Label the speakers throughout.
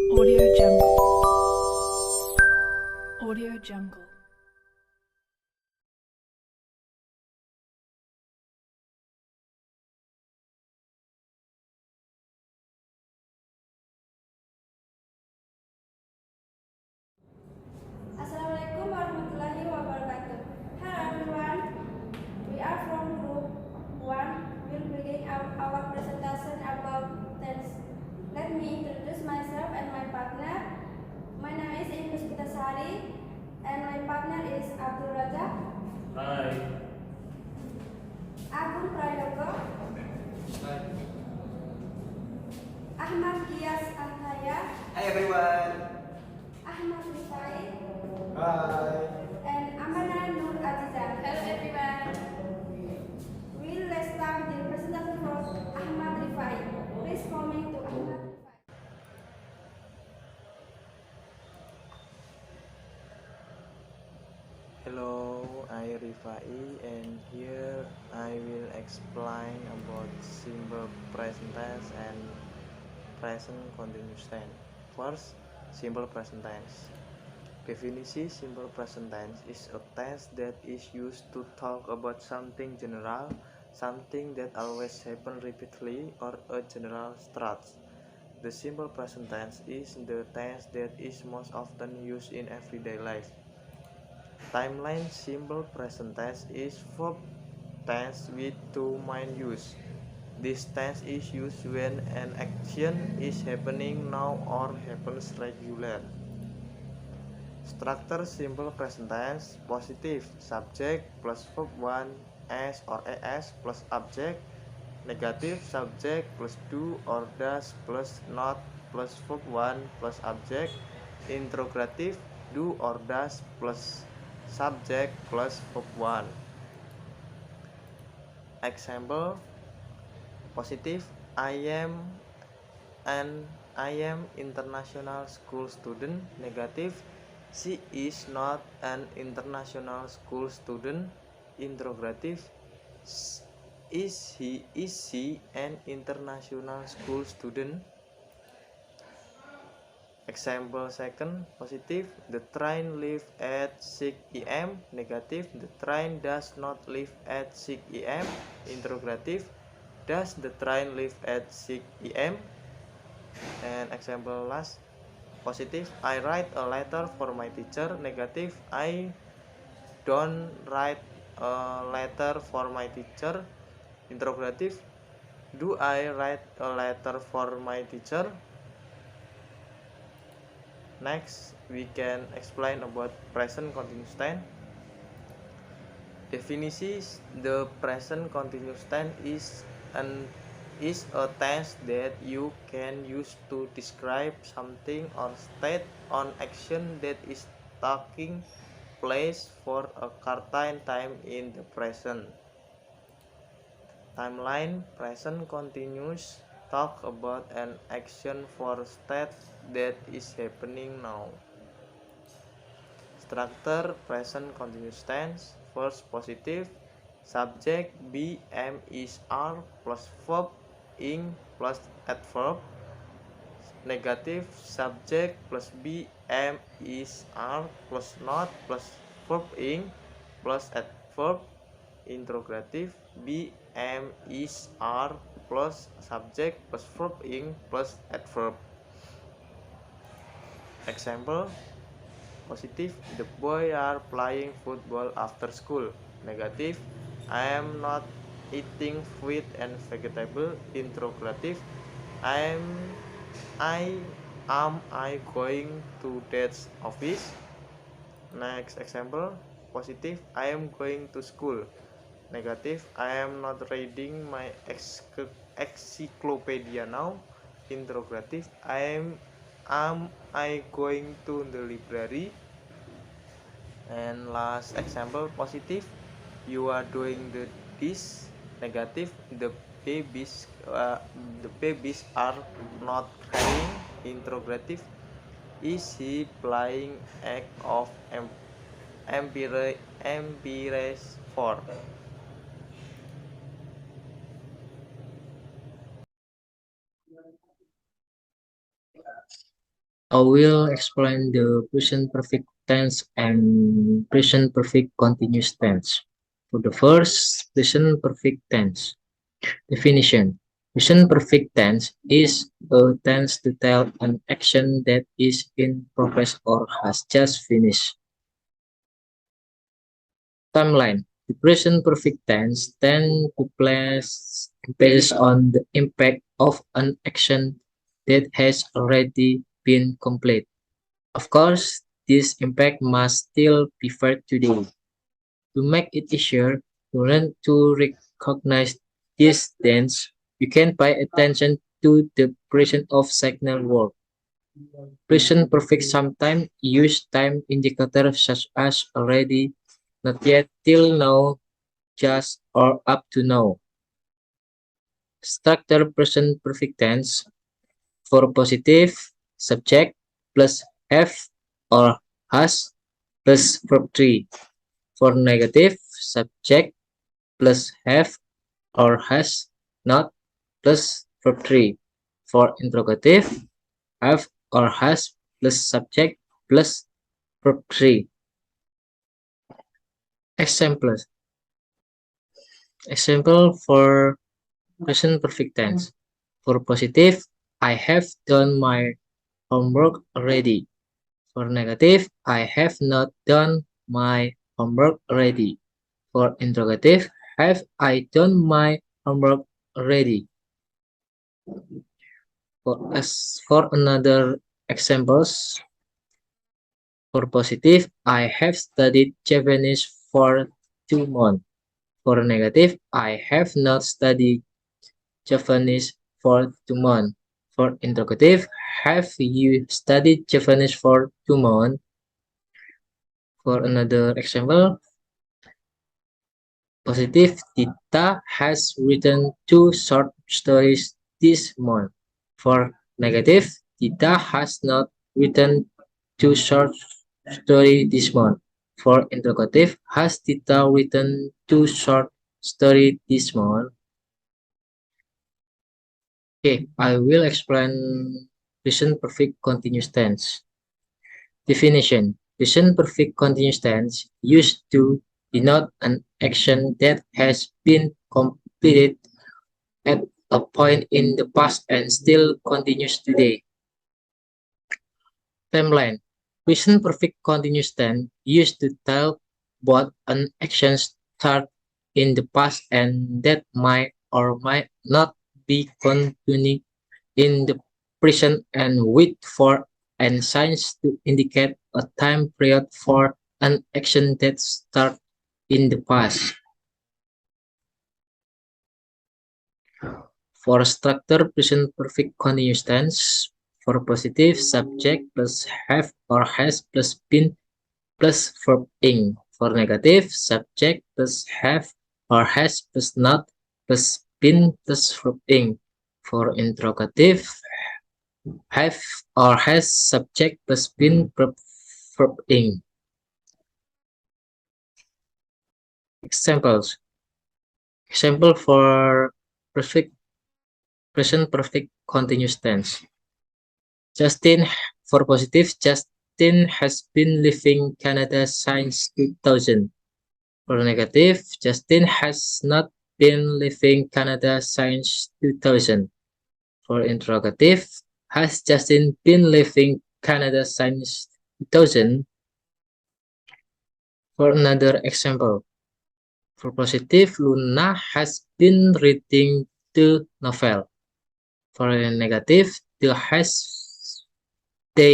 Speaker 1: Audio Jungle. Audio Jungle.
Speaker 2: Assalamualaikum warahmatullahi wabarakatuh. Hello everyone, we are from group 1. We'll begin our presentation about tense. Let me introduce myself and my partner. My name is Indus Pitasari and my partner is Abdul Raja,
Speaker 3: Hi.
Speaker 2: Agung Prayogo,
Speaker 3: Hi.
Speaker 2: Ahmad Gias Antaya,
Speaker 4: Hi everyone.
Speaker 2: Ahmad Rifai,
Speaker 4: Hi.
Speaker 2: and Amana Nur Azizan. Hello everyone. Let's start the presentation for Ahmad Rifai. Please coming to Ahmad Rifai.
Speaker 5: Hello, I Rifai and here I will explain about simple present tense and present continuous tense. First, simple present tense. Definisi simple present tense is a tense that is used to talk about something general, something that always happens repeatedly, or a general structure. The simple present tense is the tense that is most often used in everyday life. Timeline simple present tense is verb tense with two main use. This tense is used when an action is happening now or happens regular. Structure simple present tense positive subject plus verb 1 s or as plus object, negative subject plus do or does plus not plus verb 1 plus object, interrogative do or does plus subject plus verb 1. Example positive I am international school student. Negative she is not an international school student. Interrogative is she an international school student? Example second positive the train leaves at 6 am. Negative the train does not leave at 6 am. Interrogative does the train leave at 6 am? And example last positive I write a letter for my teacher. Negative I don't write a letter for my teacher. Interrogative do I write a letter for my teacher? Next, we can explain about present continuous tense. Definisi the present continuous tense is a tense that you can use to describe something or state an action that is taking place for a certain time in the present. Timeline present continuous talk about an action for state that is happening now. Structure present continuous tense. First positive subject be am is are plus verb ing plus adverb. Negative subject plus be am is are plus not plus verb ing plus adverb. Interrogative be am is are plus subject plus verb ing plus adverb. Example positive the boy are playing football after school. Negative I am not eating fruit and vegetable. Interrogative I am I going to dad's office? Next example positive I am going to school. Negative I am not reading my encyclopedia now. Interrogative am I going to the library? And last example positive you are doing this. Negative the babies are not crying. Interrogative is he playing act of empires for?
Speaker 6: I will explain the present perfect tense and present perfect continuous tense. For the first, present perfect tense. Definition. Present perfect tense is a tense to tell an action that is in progress or has just finished. Timeline. The present perfect tense tend to place based on the impact of an action that has already been complete. Of course, this impact must still be felt today. To make it easier to learn to recognize this tense, you can pay attention to the present of signal verb. Present perfect sometimes use time indicators such as already, not yet, till now, just, or up to now. Structure present perfect tense for positive subject plus have or has plus verb 3. For negative subject plus have or has not plus verb 3. For interrogative, have or has plus subject plus verb 3. Examples. Example for present perfect tense. For positive, I have done my homework already. For negative, I have not done my homework already. For interrogative, have I done my homework already? For another examples, for positive, I have studied Japanese for 2 months. For negative, I have not studied Japanese for 2 months. For interrogative, have you studied Japanese for 2 months? For another example, positive, Tita has written 2 short stories this month. For negative, Tita has not written 2 short stories this month. For interrogative, has Tita written 2 short stories this month? Okay, I will explain present perfect continuous tense. Definition. Present perfect continuous tense used to denote an action that has been completed at a point in the past and still continues today. Timeline. Present perfect continuous tense used to tell what an action started in the past and that might or might not be continuing in the present and wait for and signs to indicate a time period for an action that started in the past. For structure present perfect continuous tense, for positive subject plus have or has plus been plus verb ing. For negative subject plus have or has plus not plus been plus verb ing. For interrogative, have or has subject plus been verb ing. Examples. Example for perfect present perfect continuous tense. Justin, for positive, Justin has been living Canada since 2000. For negative, Justin has not been living Canada since 2000. For interrogative, has Justin been living Canada since 2000? For another example, for positive, Luna has been reading the novel. For negative, they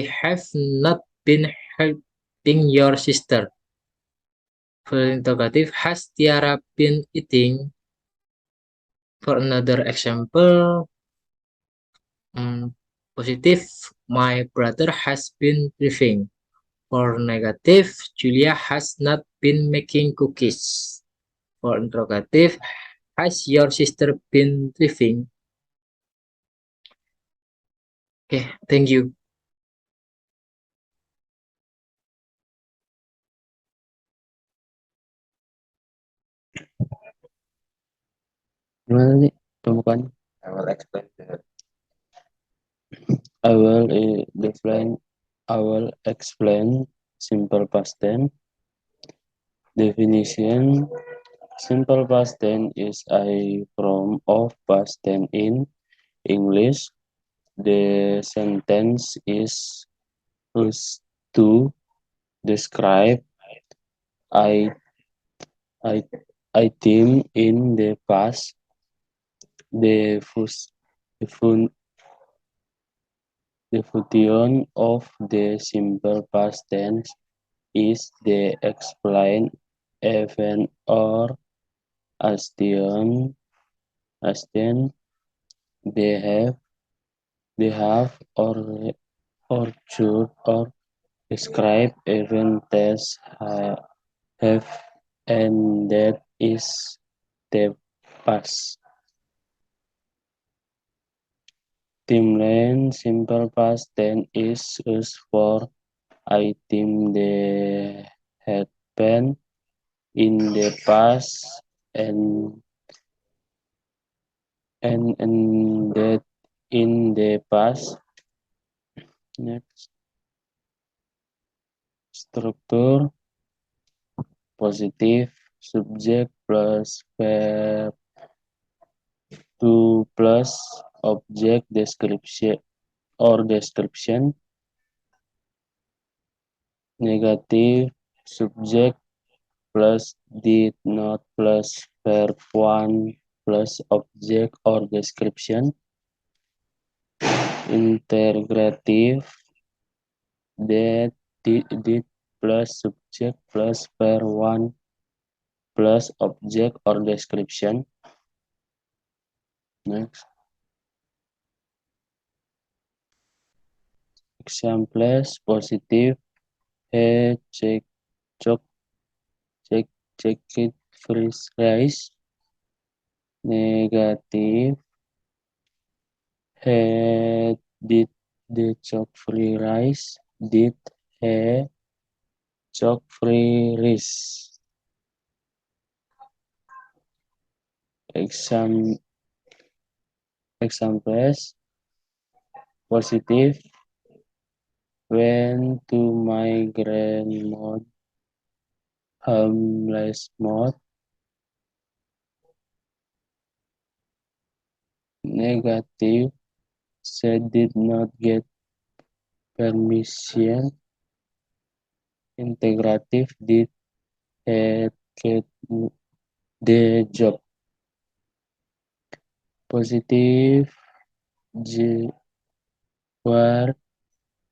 Speaker 6: have not been helping your sister. For interrogative, has Tiara been eating? For another example, positive, my brother has been driving. For negative, Julia has not been making cookies. For interrogative, has your sister been driving? Okay, thank you.
Speaker 7: Gimana nih pembukaan?
Speaker 4: I will explain the
Speaker 7: I will explain simple past tense. Definition: simple past tense is a form of past tense in English. The sentence is used to describe I I item in the past. The definition of the simple past tense is the explained event or action they have they have or should or describe events have and that is the past. Timeline simple past tense is used for item that happened in the past and that in the past. Next, structure: positive subject plus verb to plus object description. Negative subject plus did not plus verb 1 plus object or description. Integrative that did plus subject plus verb 1 plus object or description. Next. Examples: positive he checked freeze rice. Negative he did the choke free rice. Did he choke free rice? Examples: positive went to my grandma's home last month. Negative said did not get permission. Integrative did had get the job. Positive where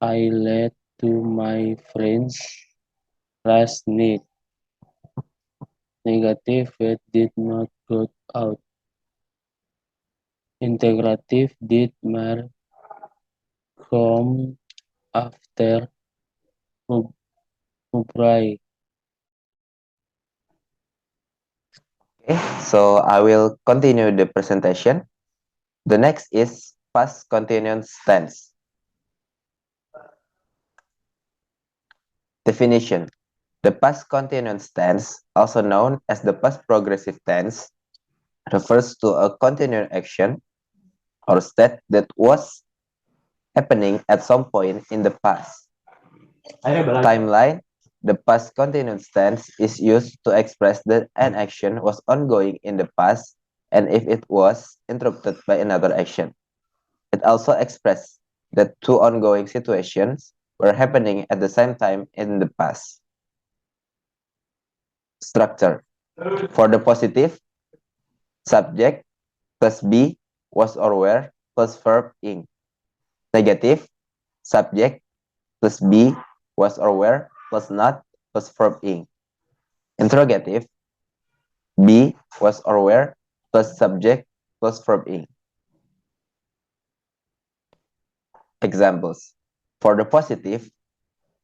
Speaker 7: I led to my friends last night. Negative it did not go out. Integrative did Mar come after Mubrai.
Speaker 4: Okay, so I will continue the presentation. The next is past continuous tense. Definition: the past continuous tense, also known as the past progressive tense, refers to a continuing action or state that was happening at some point in the past. Timeline: the past continuous tense is used to express that an action was ongoing in the past and if it was interrupted by another action. It also expresses that two ongoing situations were happening at the same time in the past. Structure: for the positive, subject plus be was or were plus verb ing. Negative, subject plus be was or were plus not plus verb ing. Interrogative, be was or were plus subject plus verb ing. Examples: for the positive,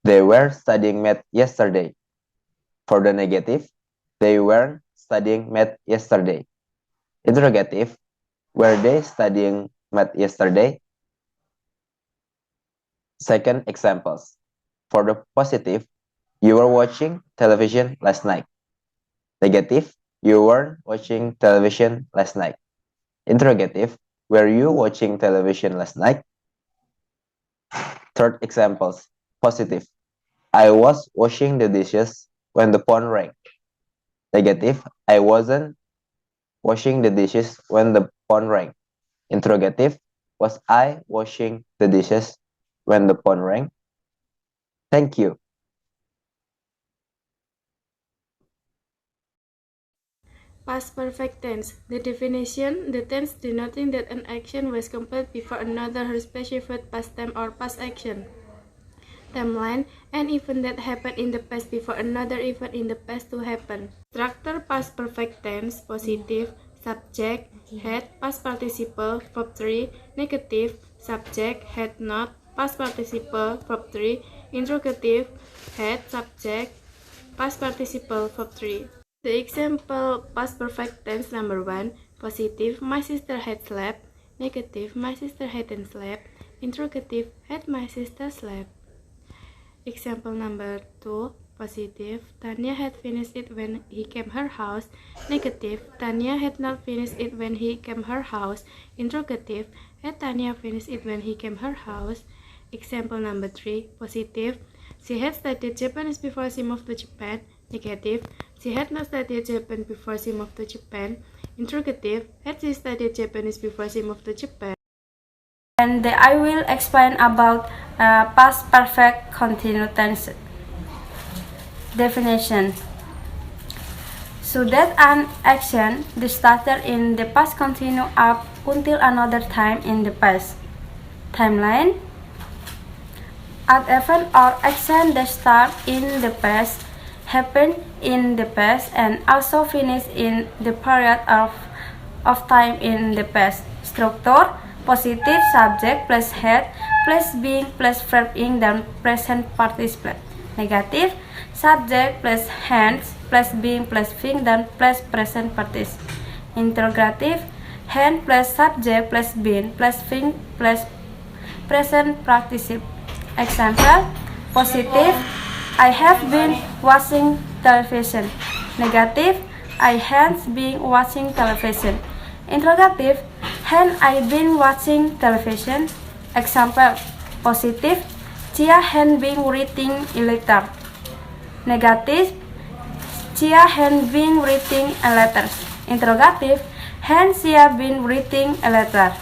Speaker 4: they were studying math yesterday. For the negative, they were studying math yesterday. Interrogative, were they studying math yesterday? Second examples: for the positive, you were watching television last night. Negative, you weren't watching television last night. Interrogative, were you watching television last night? Third examples. Positive. I was washing the dishes when the phone rang. Negative. I wasn't washing the dishes when the phone rang. Interrogative. Was I washing the dishes when the phone rang? Thank you.
Speaker 2: Past perfect tense. The definition: the tense denoting that an action was complete before another has specified past time or past action. Timeline: an event that happened in the past before another event in the past to happen. Structure: past perfect tense, positive, subject, had, past participle, verb 3, negative, subject, had not, past participle, verb 3, interrogative, had, subject, past participle, verb 3. The example past perfect tense number 1, positive, my sister had slept, negative, my sister hadn't slept, interrogative, had my sister slept. Example number 2, positive, Tanya had finished it when he came her house, negative, Tanya had not finished it when he came her house, interrogative, had Tanya finished it when he came her house. Example number 3, positive, she had studied Japanese before she moved to Japan, negative, she had not studied Japanese before she moved to Japan, interrogative, had she studied Japanese before she moved to Japan. And I will explain about past perfect continuous tense definition. So that an action started in the past continue up until another time in the past. Timeline: an event or action that start in the past, happen in the past, and also finish in the period of time in the past. Structure: positive, subject plus had plus being plus verb ing dan present participle. Negative, subject plus hands plus being plus being dan plus present participle. Interrogative, hand plus subject plus being plus being plus present participle. Example: positive, I have been watching television. Negative, I have been watching television. Interrogative, had I been watching television? Example: positive, Chia had been reading a letter. Negative, Chia had been reading a letter. Interrogative, had Chia been reading a letter?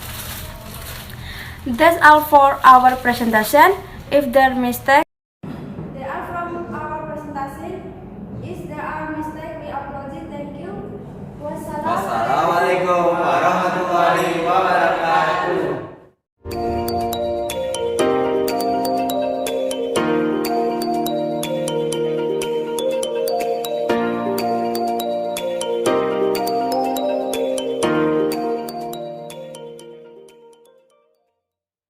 Speaker 2: That's all for our presentation. If there are mistakes,